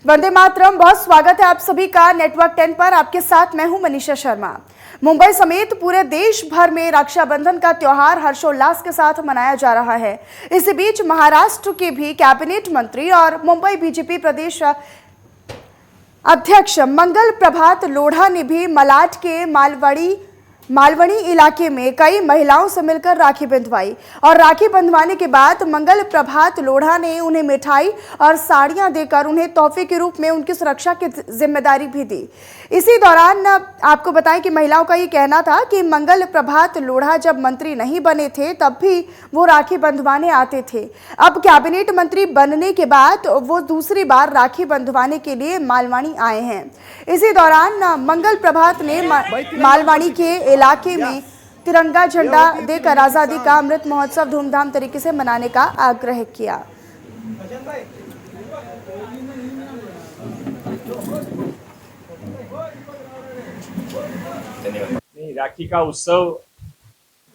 वंदे मातरम। बहुत स्वागत है आप सभी का नेटवर्क 10 पर। आपके साथ मैं हूं मनीषा शर्मा। मुंबई समेत पूरे देश भर में रक्षाबंधन का त्योहार हर्षोल्लास के साथ मनाया जा रहा है। इसी बीच महाराष्ट्र के भी कैबिनेट मंत्री और मुंबई बीजेपी प्रदेश अध्यक्ष मंगल प्रभात लोढ़ा ने भी मलाड के मालवनी इलाके में कई महिलाओं से मिलकर राखी बंधवाई और राखी बंधवाने के बाद मंगल प्रभात लोढ़ा ने उन्हें मिठाई और साड़ियां देकर उन्हें तोहफे के रूप में उनकी सुरक्षा की जिम्मेदारी भी दी। इसी दौरान आपको बताएं कि महिलाओं का ये कहना था कि मंगल प्रभात लोढ़ा जब मंत्री नहीं बने थे तब भी वो राखी बंधवाने आते थे। अब कैबिनेट मंत्री बनने के बाद वो दूसरी बार राखी बंधवाने के लिए मालवानी आए हैं। इसी दौरान मंगल प्रभात ने मालवानी के इलाके में तिरंगा झंडा देकर आजादी का अमृत महोत्सव धूमधाम तरीके से मनाने का आग्रह किया। राखी का उत्सव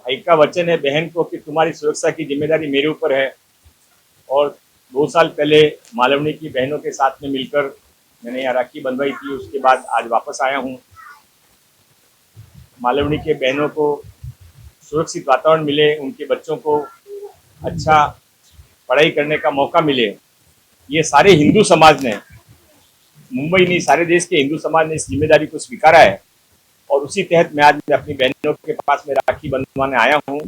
भाई का वचन है बहन को कि तुम्हारी सुरक्षा की जिम्मेदारी मेरे ऊपर है। और 2 साल पहले मालवनी की बहनों के साथ में मिलकर मैंने यहाँ राखी बंधवाई थी। उसके बाद आज वापस आया हूँ। मालवनी के बहनों को सुरक्षित वातावरण मिले, उनके बच्चों को अच्छा पढ़ाई करने का मौका मिले, ये सारे हिंदू समाज ने, मुंबई नहीं सारे देश के हिंदू समाज ने इस जिम्मेदारी को स्वीकारा है। और उसी तहत मैं आज अपनी बहनों के पास में राखी बंधवाने आया हूँ।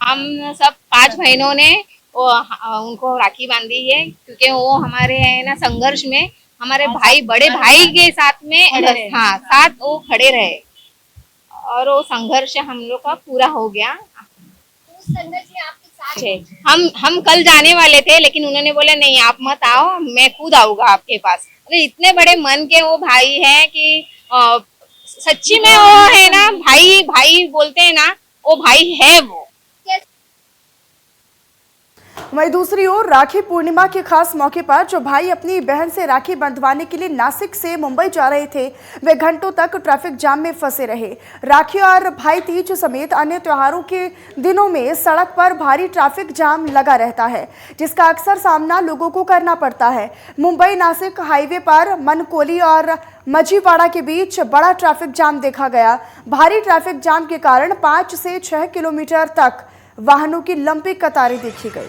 हम सब 5 बहनों ने उनको राखी बांधी है क्योंकि वो हमारे है ना संघर्ष में हमारे भाई बड़े भाई के साथ में साथ वो खड़े रहे और वो संघर्ष हम लोग का पूरा हो गया। उस संघर्ष में आपके साथ हम कल जाने वाले थे लेकिन उन्होंने बोला नहीं आप मत आओ, मैं खुद आऊंगा आपके पास। अरे इतने बड़े मन के वो भाई हैं कि सच्ची में वो है ना भाई भाई बोलते हैं ना, वो भाई है वो। वहीं दूसरी ओर राखी पूर्णिमा के खास मौके पर जो भाई अपनी बहन से राखी बंधवाने के लिए नासिक से मुंबई जा रहे थे वे घंटों तक ट्रैफिक जाम में फंसे रहे। राखी और भाई तीज समेत अन्य त्योहारों के दिनों में सड़क पर भारी ट्रैफिक जाम लगा रहता है जिसका अक्सर सामना लोगों को करना पड़ता है। मुंबई नासिक हाईवे पर मनकोली और मजीवाड़ा के बीच बड़ा ट्रैफिक जाम देखा गया। भारी ट्रैफिक जाम के कारण 5 से 6 किलोमीटर तक वाहनों की लंबी कतारें देखी गई।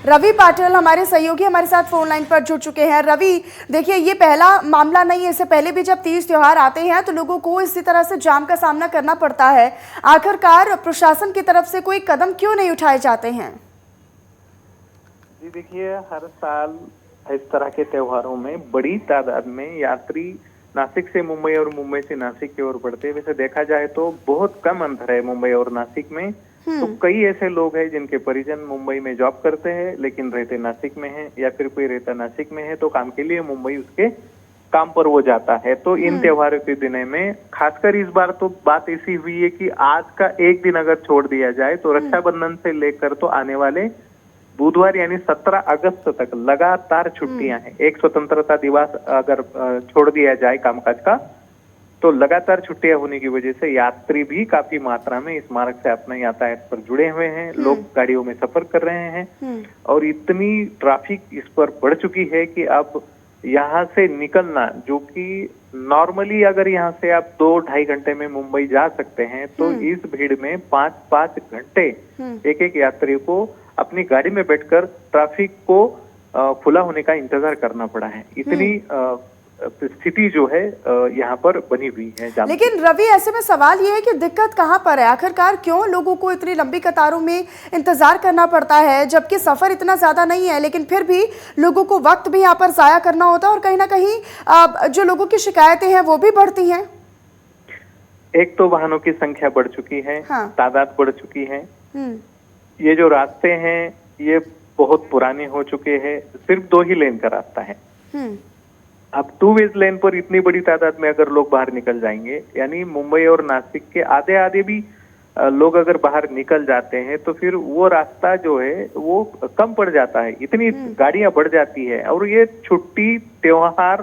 रवि पाटिल हमारे सहयोगी हमारे साथ फोन लाइन पर जुड़ चुके हैं। रवि, देखिए ये पहला मामला नहीं है, इससे पहले भी जब तीज त्योहार आते हैं तो लोगों को इसी तरह से जाम का सामना करना पड़ता है। आखिरकार प्रशासन की तरफ से कोई कदम क्यों नहीं उठाए जाते हैं? जी देखिए, हर साल इस तरह के त्योहारों में बड़ी तादाद में यात्री नासिक से मुंबई और मुंबई से नासिक की ओर बढ़ते हैं। वैसे देखा जाए तो बहुत कम अंतर है मुंबई और नासिक में। तो कई ऐसे लोग हैं जिनके परिजन मुंबई में जॉब करते हैं लेकिन रहते नासिक में हैं, या फिर कोई रहता नासिक में है तो काम के लिए मुंबई उसके काम पर वो जाता है। तो इन त्योहारों के दिनों में खासकर इस बार तो बात ऐसी हुई है कि आज का एक दिन अगर छोड़ दिया जाए तो रक्षाबंधन से लेकर तो आने वाले बुधवार यानी 17 अगस्त तक लगातार छुट्टियां हैं। एक स्वतंत्रता दिवस अगर छोड़ दिया जाए कामकाज का तो लगातार छुट्टियां होने की वजह से यात्री भी काफी मात्रा में इस मार्ग से अपने यातायात पर जुड़े हुए हैं। लोग गाड़ियों में सफर कर रहे हैं और इतनी ट्रैफिक इस पर बढ़ चुकी है कि अब यहाँ से निकलना, जो कि नॉर्मली अगर यहाँ से आप 2-2.5 घंटे में मुंबई जा सकते हैं, तो इस भीड़ में 5-5 घंटे एक एक यात्री को अपनी गाड़ी में बैठकर ट्रैफिक को खुला होने का इंतजार करना पड़ा है। इतनी स्थिति जो है यहाँ पर बनी हुई है। लेकिन रवि, ऐसे में सवाल ये है कि दिक्कत कहाँ पर है? आखिरकार क्यों लोगों को इतनी लंबी कतारों में इंतजार करना पड़ता है जबकि सफर इतना ज्यादा नहीं है, लेकिन फिर भी लोगों को वक्त भी यहाँ पर जाया करना होता है और कहीं ना कहीं जो लोगों की शिकायतें हैं वो भी बढ़ती हैं। एक तो वाहनों की संख्या बढ़ चुकी है, तादाद बढ़ चुकी है। ये जो रास्ते हैं ये बहुत पुराने हो चुके हैं, सिर्फ 2 ही लेन का रास्ता है। अब 2 वे लेन पर इतनी बड़ी तादाद में अगर लोग बाहर निकल जाएंगे, यानी मुंबई और नासिक के आधे आधे भी लोग अगर बाहर निकल जाते हैं तो फिर वो रास्ता जो है वो कम पड़ जाता है। इतनी गाड़ियां बढ़ जाती है और ये छुट्टी त्योहार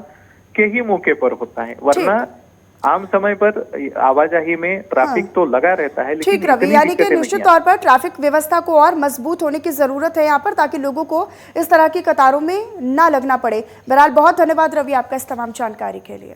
के ही मौके पर होता है, वरना आम समय पर आवाजाही में ट्रैफिक तो लगा रहता है, लेकिन ठीक रवि, इतनी यानी कि दिक्कतें निश्चित नहीं तौर पर ट्रैफिक व्यवस्था को और मजबूत होने की जरूरत है यहाँ पर, ताकि लोगों को इस तरह की कतारों में ना लगना पड़े। बहरहाल बहुत धन्यवाद रवि आपका इस तमाम जानकारी के लिए।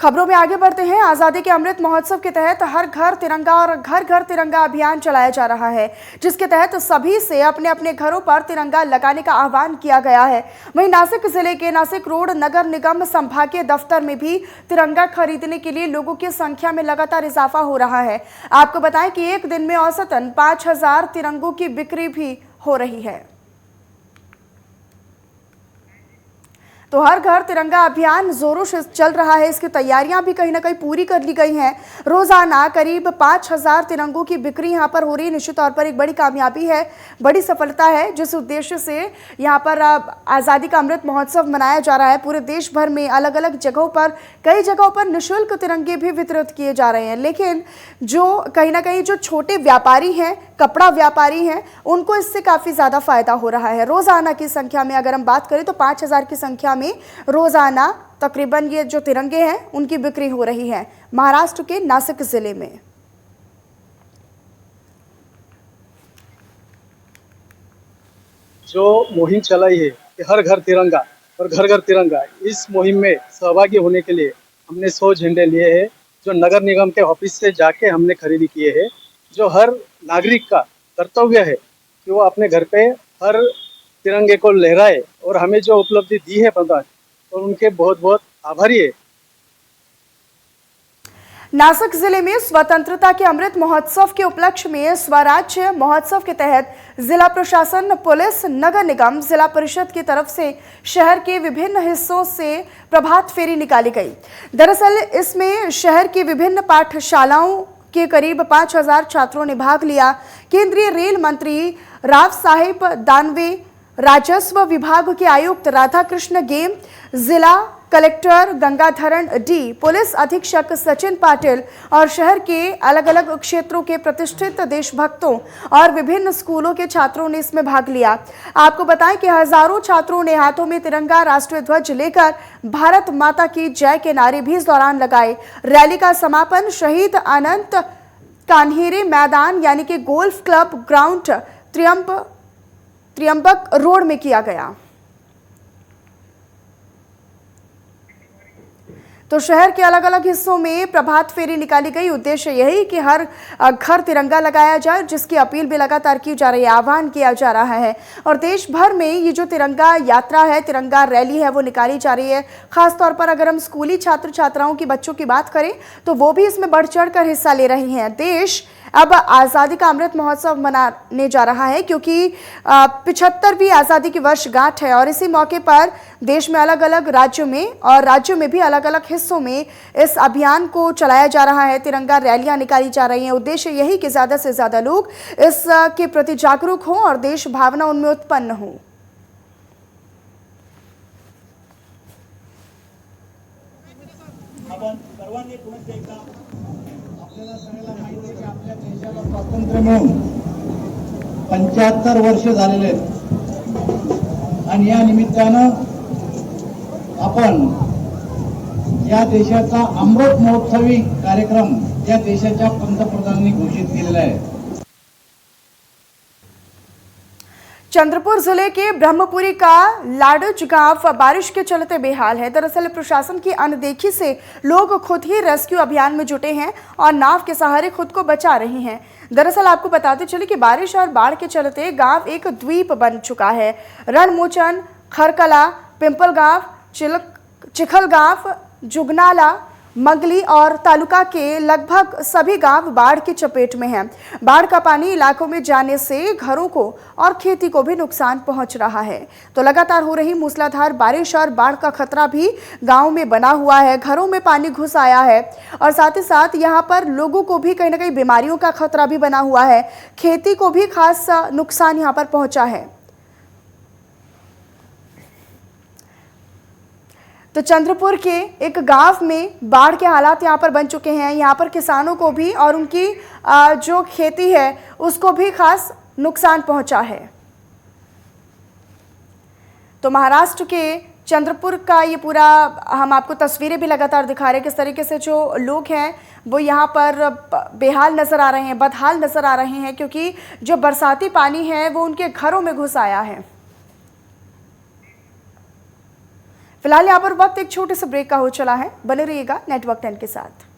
खबरों में आगे बढ़ते हैं। आजादी के अमृत महोत्सव के तहत हर घर तिरंगा और घर घर तिरंगा अभियान चलाया जा रहा है, जिसके तहत सभी से अपने अपने घरों पर तिरंगा लगाने का आह्वान किया गया है। वहीं नासिक जिले के नासिक रोड नगर निगम संभागीय दफ्तर में भी तिरंगा खरीदने के लिए लोगों की संख्या में लगातार इजाफा हो रहा है। आपको बताएं कि एक दिन में औसतन 5000 तिरंगों की बिक्री भी हो रही है। तो हर घर तिरंगा अभियान जोरों से चल रहा है। इसकी तैयारियां भी कहीं ना कहीं पूरी कर ली गई हैं। रोजाना करीब 5000 तिरंगों की बिक्री यहां पर हो रही है। निश्चित तौर पर एक बड़ी कामयाबी है, बड़ी सफलता है, जिस उद्देश्य से यहां पर आज़ादी का अमृत महोत्सव मनाया जा रहा है। पूरे देश भर में अलग अलग जगहों पर, कई जगहों पर निःशुल्क तिरंगे भी वितरित किए जा रहे हैं। लेकिन जो कहीं ना कहीं जो छोटे व्यापारी हैं, कपड़ा व्यापारी हैं, उनको इससे काफ़ी ज़्यादा फायदा हो रहा है। रोज़ाना की संख्या में अगर हम बात करें तो 5000 की संख्या में रोज़ाना तकरीबन ये जो तिरंगे हैं उनकी बिक्री हो रही है महाराष्ट्र के नासिक जिले में। जो मुहिम चलाई है कि हर घर तिरंगा और घर घर तिरंगा, इस मुहिम में सहभागी होने के लिए हमने 100 झंडे लिए हैं, जो नगर निगम के ऑफिस से जाके हमने खरीदी किए हैं। जो हर नागरिक का कर्तव्य है कि वो अपने घर पे हर तिरंगे को लहराए, और हमें जो उपलब्धि दी है प्रधान, और उनके बहुत बहुत आभारी है। नासिक जिले में स्वतंत्रता के अमृत महोत्सव के उपलक्ष्य में स्वराज्य महोत्सव के तहत जिला प्रशासन, पुलिस, नगर निगम, जिला परिषद की तरफ से शहर के विभिन्न हिस्सों से प्रभात फेरी निकाली गई। दरअसल इसमें शहर की विभिन्न पाठशालाओं के करीब 5000 छात्रों ने भाग लिया। केंद्रीय रेल मंत्री राव साहेब दानवे, राजस्व विभाग के आयुक्त राधाकृष्ण गेम, जिला कलेक्टर गंगाधरण डी, पुलिस अधीक्षक सचिन पाटिल और शहर के अलग अलग क्षेत्रों के प्रतिष्ठित देशभक्तों और विभिन्न स्कूलों के छात्रों ने इसमें भाग लिया। आपको बताएं कि हजारों छात्रों ने हाथों में तिरंगा, राष्ट्रीय ध्वज लेकर भारत माता की जय के नारे भी इस दौरान लगाए। रैली का समापन शहीद अनंत कान्हेरे मैदान यानी कि गोल्फ क्लब ग्राउंड त्रियंबक रोड में किया गया। तो शहर के अलग अलग हिस्सों में प्रभात फेरी निकाली गई। उद्देश्य यही कि हर घर तिरंगा लगाया जाए, जिसकी अपील भी लगातार की जा रही है, आह्वान किया जा रहा है। और देश भर में ये जो तिरंगा यात्रा है, तिरंगा रैली है, वो निकाली जा रही है। खासतौर पर अगर हम स्कूली छात्र छात्राओं की, बच्चों की बात करें तो वो भी इसमें बढ़ चढ़ कर हिस्सा ले रही हैं। देश अब आज़ादी का अमृत महोत्सव मनाने जा रहा है, क्योंकि 75वीं आज़ादी की वर्षगांठ है और इसी मौके पर देश में अलग अलग राज्यों में भी अलग अलग हिस्सों में इस अभियान को चलाया जा रहा है। तिरंगा रैलियां निकाली जा रही हैं। उद्देश्य यही कि ज़्यादा से ज़्यादा लोग इसके प्रति जागरूक हों और देश भावना उनमें उत्पन्न हो। स्वातंत्र्य मिळून 75 वर्ष झालेले आहेत आणि या निमित्तानं आपण या देशाचा अमृत महोत्सवी कार्यक्रम या देशाच्या पंतप्रधानांनी घोषित केलेला आहे। चंद्रपुर जिले के ब्रह्मपुरी का लाडुज गांव बारिश के चलते बेहाल है। दरअसल प्रशासन की अनदेखी से लोग खुद ही रेस्क्यू अभियान में जुटे हैं और नाव के सहारे खुद को बचा रहे हैं। दरअसल आपको बताते चले कि बारिश और बाढ़ के चलते गांव एक द्वीप बन चुका है। रणमोचन, खरकला, पिंपल गांव, चिखल गांव, जुगनाला, मंगली और तालुका के लगभग सभी गांव बाढ़ की चपेट में हैं। बाढ़ का पानी इलाकों में जाने से घरों को और खेती को भी नुकसान पहुंच रहा है। तो लगातार हो रही मूसलाधार बारिश और बाढ़ का खतरा भी गांव में बना हुआ है। घरों में पानी घुस आया है और साथ ही साथ यहां पर लोगों को भी कहीं ना कहीं बीमारियों का खतरा भी बना हुआ है। खेती को भी खास नुकसान यहां पर पहुंचा है। तो चंद्रपुर के एक गांव में बाढ़ के हालात यहां पर बन चुके हैं। यहां पर किसानों को भी और उनकी जो खेती है उसको भी खास नुकसान पहुंचा है। तो महाराष्ट्र के चंद्रपुर का ये पूरा हम आपको तस्वीरें भी लगातार दिखा रहे हैं, किस तरीके से जो लोग हैं वो यहाँ पर बेहाल नज़र आ रहे हैं, बदहाल नज़र आ रहे हैं, क्योंकि जो बरसाती पानी है वो उनके घरों में घुस आया है। फिलहाल यहाँ पर वक्त एक छोटे से ब्रेक का हो चला है, बने रहिएगा नेटवर्क 10 के साथ।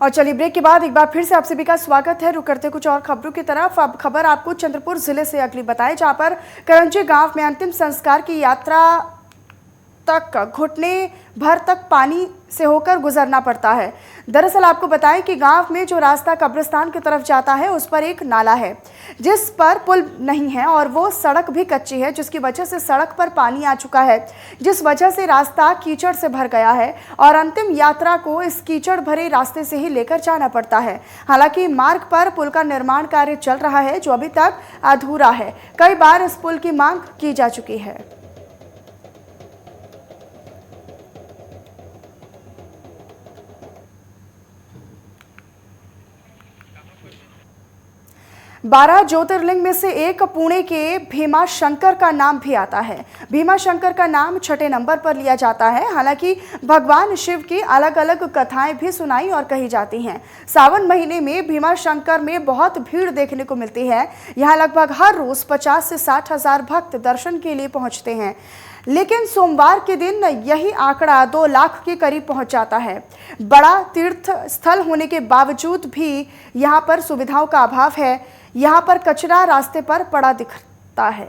और चलिए ब्रेक के बाद एक बार फिर से आप सभी का स्वागत है। रुक करते कुछ और खबरों की तरफ। अब खबर आपको चंद्रपुर जिले से अगली बताएं, जहां पर करंजी गांव में अंतिम संस्कार की यात्रा तक घुटने भर तक पानी से होकर गुजरना पड़ता है। दरअसल आपको बताएं कि गांव में जो रास्ता कब्रिस्तान की तरफ जाता है उस पर एक नाला है जिस पर पुल नहीं है और वो सड़क भी कच्ची है, जिसकी वजह से सड़क पर पानी आ चुका है, जिस वजह से रास्ता कीचड़ से भर गया है और अंतिम यात्रा को इस कीचड़ भरे रास्ते से ही लेकर जाना पड़ता है। हालांकि मार्ग पर पुल का निर्माण कार्य चल रहा है जो अभी तक अधूरा है। कई बार इस पुल की मांग की जा चुकी है। बारह ज्योतिर्लिंग में से एक पुणे के भीमा शंकर का नाम भी आता है। भीमा शंकर का नाम 6 नंबर पर लिया जाता है। हालांकि भगवान शिव की अलग अलग कथाएं भी सुनाई और कही जाती हैं। सावन महीने में भीमा शंकर में बहुत भीड़ देखने को मिलती है। यहाँ लगभग हर रोज 50 से 60 हजार भक्त दर्शन के लिए पहुंचते हैं, लेकिन सोमवार के दिन यही आंकड़ा 2 लाख के करीब पहुंच जाता है। बड़ा तीर्थ स्थल होने के बावजूद भी यहाँ पर सुविधाओं का अभाव है। यहाँ पर कचरा रास्ते पर पड़ा दिखता है।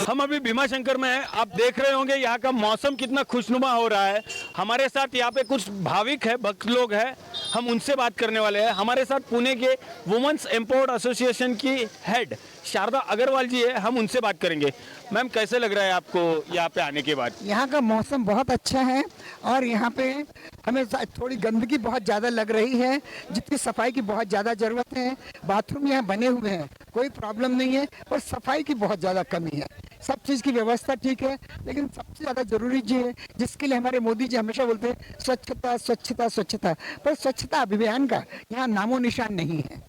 हम अभी भीमाशंकर में हैं। आप देख रहे होंगे यहाँ का मौसम कितना खुशनुमा हो रहा है। हमारे साथ यहाँ पे कुछ भाविक है, भक्त लोग हैं, हम उनसे बात करने वाले हैं। हमारे साथ पुणे के वुमेन्स एम्पावर्ड एसोसिएशन की हेड शारदा अग्रवाल जी है, हम उनसे बात करेंगे। मैम, कैसे लग रहा है आपको यहाँ पे आने के बाद? यहाँ का मौसम बहुत अच्छा है और यहाँ पे हमें थोड़ी गंदगी बहुत ज़्यादा लग रही है, जितनी सफाई की बहुत ज़्यादा ज़रूरत है। बाथरूम यहाँ बने हुए हैं, कोई प्रॉब्लम नहीं है, पर सफाई की बहुत ज़्यादा कमी है। सब चीज़ की व्यवस्था ठीक है, लेकिन सबसे ज़्यादा जरूरी जी है, जिसके लिए हमारे मोदी जी हमेशा बोलते हैं स्वच्छता स्वच्छता स्वच्छता, पर स्वच्छता अभियान का यहाँ नामो निशान नहीं है।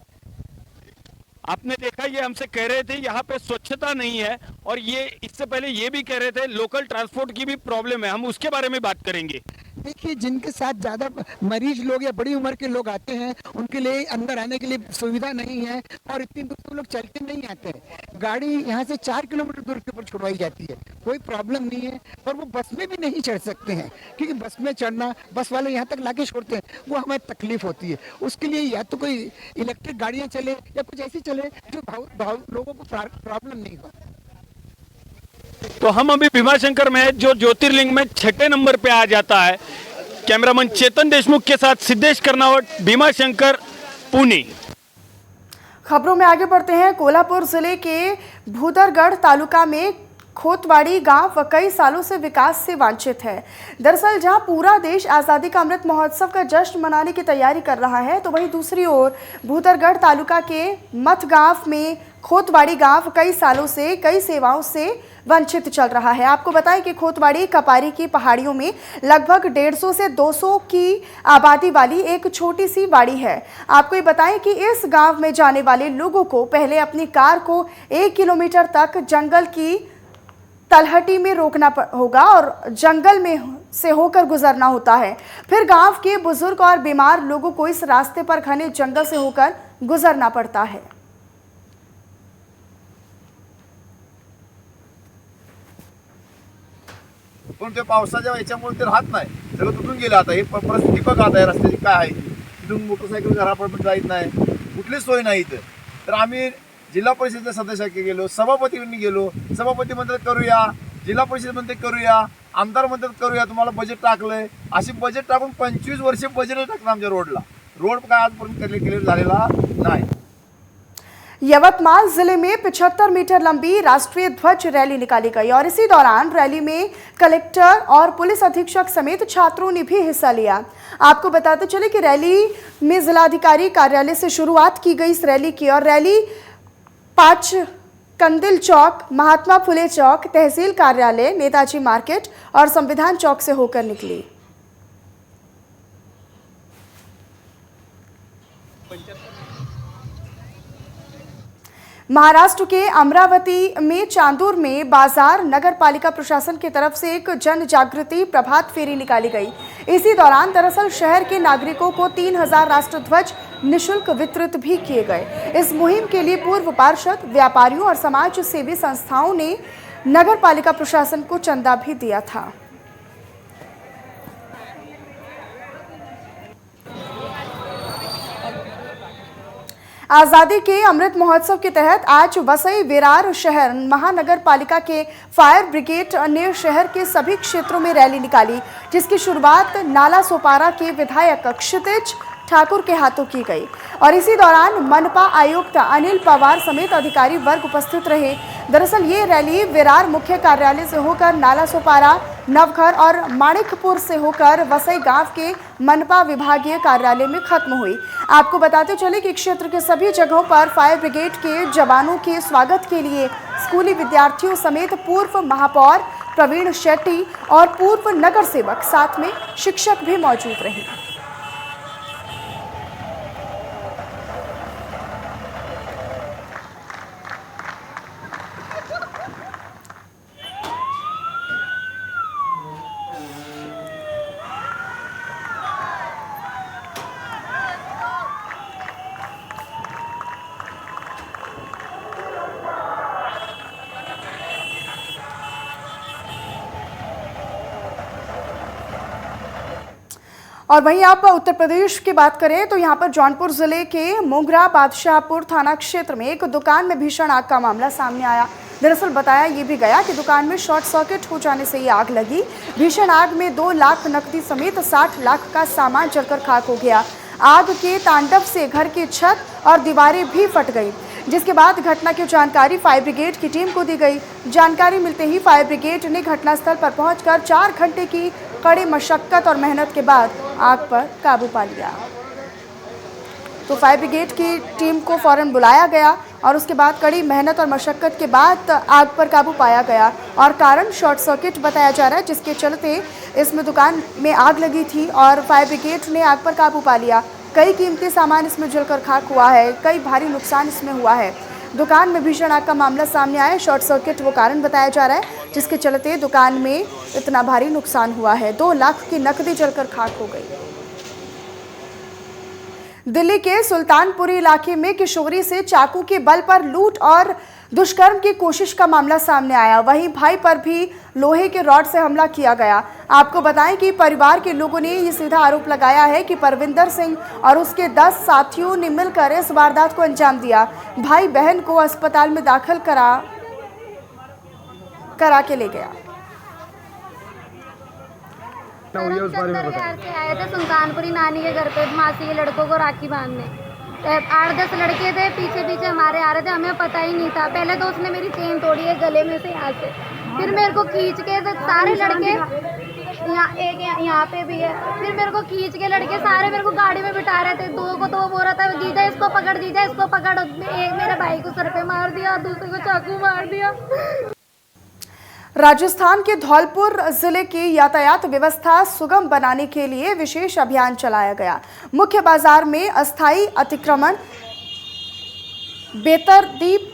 आपने देखा, ये हमसे कह रहे थे यहाँ पे स्वच्छता नहीं है, और ये इससे पहले ये भी कह रहे थे लोकल ट्रांसपोर्ट की भी प्रॉब्लम है। हम उसके बारे में बात करेंगे। देखिए, जिनके साथ ज़्यादा मरीज लोग या बड़ी उम्र के लोग आते हैं, उनके लिए अंदर आने के लिए सुविधा नहीं है और इतनी दूर तो लोग चल के नहीं आते हैं। गाड़ी यहाँ से 4 किलोमीटर दूर के ऊपर छुड़वाई जाती है, कोई प्रॉब्लम नहीं है, पर वो बस में भी नहीं चढ़ सकते हैं, क्योंकि बस में चढ़ना, बस वाले यहाँ तक लाके छोड़ते हैं, वो हमें तकलीफ होती है। उसके लिए या तो कोई इलेक्ट्रिक गाड़ियाँ चले या कुछ ऐसी चले जो लोगों को प्रॉब्लम नहीं हो। तो हम अभी भीमाशंकर में है, जो ज्योतिर्लिंग में 6 नंबर पे आ जाता है। कैमरामैन चेतन देशमुख के साथ सिद्धेश कर्नावट, भीमाशंकर, पुणे। खबरों में आगे बढ़ते हैं। कोल्हापुर जिले के भूदरगढ़ तालुका में खोतवाड़ी गांव कई सालों से विकास से वंचित है। दरअसल जहां पूरा देश आज़ादी का अमृत महोत्सव का जश्न मनाने की तैयारी कर रहा है, तो वहीं दूसरी ओर भूदरगढ़ तालुका के मथ गांव में खोतवाड़ी गांव कई सालों से कई सेवाओं से वंचित चल रहा है। आपको बताएं कि खोतवाड़ी कपारी की पहाड़ियों में लगभग 150 से 200 की आबादी वाली एक छोटी सी वाड़ी है। आपको ये बताएं कि इस गांव में जाने वाले लोगों को पहले अपनी कार को 1 किलोमीटर तक जंगल की तलहटी में रोकना होगा और जंगल में से होकर गुजरना होता है। फिर गांव के बुजुर्ग और बीमार लोगों को इस रास्ते पर घने जंगल से होकर गुजरना पड़ता है। पण ते पावसाच्या याच्यामुळे ते राहत नाही, सगळं तुटून गेलं। आता हे परिस्थिती बघा आता या रस्त्याची काय आहे ती, तिथून मोटरसायकल घरापर्यंत जात नाही, कुठलीच सोय नाही इथं। तर आम्ही जिल्हा परिषदेच्या सदस्याकडे गेलो, सभापतींनी गेलो, सभापती म्हणतात करूया, जिल्हा परिषद म्हणते करूया, आमदार म्हणतात करूया, तुम्हाला बजेट टाकलंय। अशी बजेट टाकून 25 वर्ष बजेट टाकलं आमच्या रोडला, रोड काय आजपर्यंत क्लिअर झालेला नाही। यवतमाल जिले में 75 मीटर लंबी राष्ट्रीय ध्वज रैली निकाली गई और इसी दौरान रैली में कलेक्टर और पुलिस अधीक्षक समेत छात्रों ने भी हिस्सा लिया। आपको बताते चले कि रैली में जिलाधिकारी कार्यालय से शुरुआत की गई। इस रैली की और रैली 5 कंदिल चौक, महात्मा फुले चौक, तहसील कार्यालय, नेताजी मार्केट और संविधान चौक से होकर निकली। महाराष्ट्र के अमरावती में चांदूर में बाजार नगर पालिका प्रशासन की तरफ से एक जन जागृति प्रभात फेरी निकाली गई। इसी दौरान दरअसल शहर के नागरिकों को 3000 राष्ट्र ध्वज निःशुल्क वितरित भी किए गए। इस मुहिम के लिए पूर्व पार्षद, व्यापारियों और समाज सेवी संस्थाओं ने नगर पालिका प्रशासन को चंदा भी दिया था। आज़ादी के अमृत महोत्सव के तहत आज वसई विरार शहर महानगर पालिका के फायर ब्रिगेड ने शहर के सभी क्षेत्रों में रैली निकाली, जिसकी शुरुआत नाला सोपारा के विधायक क्षितिज ठाकुर के हाथों की गई और इसी दौरान मनपा आयुक्त अनिल पवार समेत अधिकारी वर्ग उपस्थित रहे। दरअसल ये रैली विरार मुख्य कार्यालय से होकर नाला सोपारा, नवघर और माणिकपुर से होकर वसई गांव के मनपा विभागीय कार्यालय में खत्म हुई। आपको बताते चले कि क्षेत्र के सभी जगहों पर फायर ब्रिगेड के जवानों के स्वागत के लिए स्कूली विद्यार्थियों समेत पूर्व महापौर प्रवीण शेट्टी और पूर्व नगर सेवक, साथ में शिक्षक भी मौजूद रहे। और वहीं आप उत्तर प्रदेश की बात करें तो यहां पर जौनपुर जिले के मोगरा बादशाहपुर थाना क्षेत्र में एक दुकान में भीषण आग का मामला सामने आया। दरअसल बताया ये भी गया कि दुकान में शॉर्ट सर्किट हो जाने से ये आग लगी। भीषण आग में 2 लाख नकदी समेत 60 लाख का सामान जलकर खाक हो गया। आग के तांडव से घर की छत और दीवारें भी फट गई, जिसके बाद घटना की जानकारी फायर ब्रिगेड की टीम को दी गई। जानकारी मिलते ही फायर ब्रिगेड ने घटनास्थल पर पहुंचकर 4 घंटे की कड़ी मशक्कत और मेहनत के बाद आग पर काबू पा लिया। तो फायर ब्रिगेड की टीम को फौरन बुलाया गया और उसके बाद कड़ी मेहनत और मशक्कत के बाद आग पर काबू पाया गया और कारण शॉर्ट सर्किट बताया जा रहा है, जिसके चलते इसमें दुकान में आग लगी थी और फायर ब्रिगेड ने आग पर काबू पा लिया। कई कीमती सामान इसमें जलकर खाक हुआ है, कई भारी नुकसान इसमें हुआ है। दुकान में भीषण आग का मामला सामने आया। शॉर्ट सर्किट वो कारण बताया जा रहा है जिसके चलते दुकान में इतना भारी नुकसान हुआ है। 2 लाख की नकदी जलकर खाक हो गई। दिल्ली के सुल्तानपुरी इलाके में किशोरी से चाकू के बल पर लूट और दुष्कर्म की कोशिश का मामला सामने आया। वहीं भाई पर भी लोहे के रॉड से हमला किया गया। आपको बताएं कि परिवार के लोगों ने ये सीधा आरोप लगाया है कि परविंदर सिंह और उसके 10 साथियों ने मिलकर इस वारदात को अंजाम दिया। भाई बहन को अस्पताल में दाखिल करा के ले गया। से आए थे सुल्तानपुरी नानी के घर पे मासी के लड़कों को राखी बांधने। 8-10 लड़के थे, पीछे हमारे आ रहे थे, हमें पता ही नहीं था। पहले तो उसने मेरी चेन तोड़ी है गले में से यहाँ से, फिर मेरे को खींच के सारे लड़के यहाँ पे भी है, फिर मेरे को खींच के लड़के सारे मेरे को गाड़ी में बिठा रहे थे। 2 को तो वो बोल रहा था जीजा इसको पकड़, जीजा इसको पकड़। एक मेरे भाई को सर पे मार दिया, दूसरे को चाकू मार दिया। राजस्थान के धौलपुर जिले की यातायात व्यवस्था सुगम बनाने के लिए विशेष अभियान चलाया गया। मुख्य बाजार में अस्थायी अतिक्रमण, बेतरतीब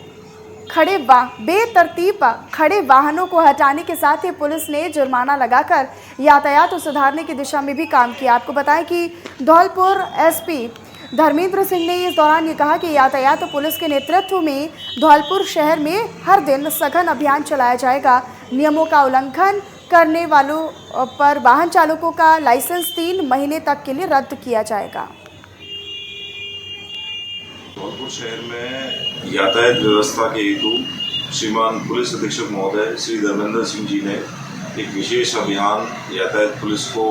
खड़े वाहनों को हटाने के साथ ही पुलिस ने जुर्माना लगाकर यातायात सुधारने की दिशा में भी काम किया। आपको बताएं कि धौलपुर एसपी धर्मेंद्र सिंह ने इस दौरान ये कहा कि यातायात पुलिस के नेतृत्व में धौलपुर शहर में हर दिन सघन अभियान चलाया जाएगा। नियमों का उल्लंघन करने वालों पर वाहन चालकों का लाइसेंस 3 महीने तक के लिए रद्द किया जाएगा। धौलपुर शहर में यातायात व्यवस्था के हेतु श्रीमान पुलिस अधीक्षक महोदय श्री धर्मेंद्र सिंह जी ने एक विशेष अभियान यातायात पुलिस को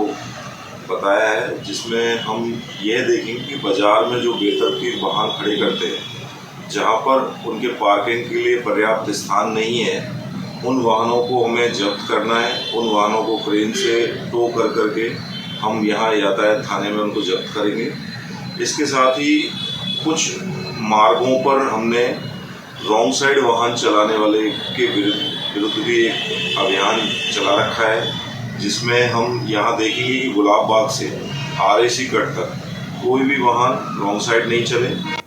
बताया है, जिसमें हम यह देखेंगे कि बाजार में जो बेतरतीब वाहन खड़े करते हैं, जहां पर उनके पार्किंग के लिए पर्याप्त स्थान नहीं है, उन वाहनों को हमें जब्त करना है। उन वाहनों को क्रेन से टो कर करके हम यहाँ यातायात थाने में उनको जब्त करेंगे। इसके साथ ही कुछ मार्गों पर हमने रॉन्ग साइड वाहन चलाने वाले के विरुद्ध भी एक अभियान चला रखा है, जिसमें हम यहाँ देखेंगे कि गुलाब बाग से RAC कट तक कोई भी वाहन रॉन्ग साइड नहीं चले।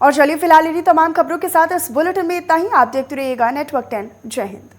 और चलिए फिलहाल इन्हीं तमाम खबरों के साथ इस बुलेटिन में इतना ही। आप देखते रहिएगा नेटवर्क 10। जय हिंद।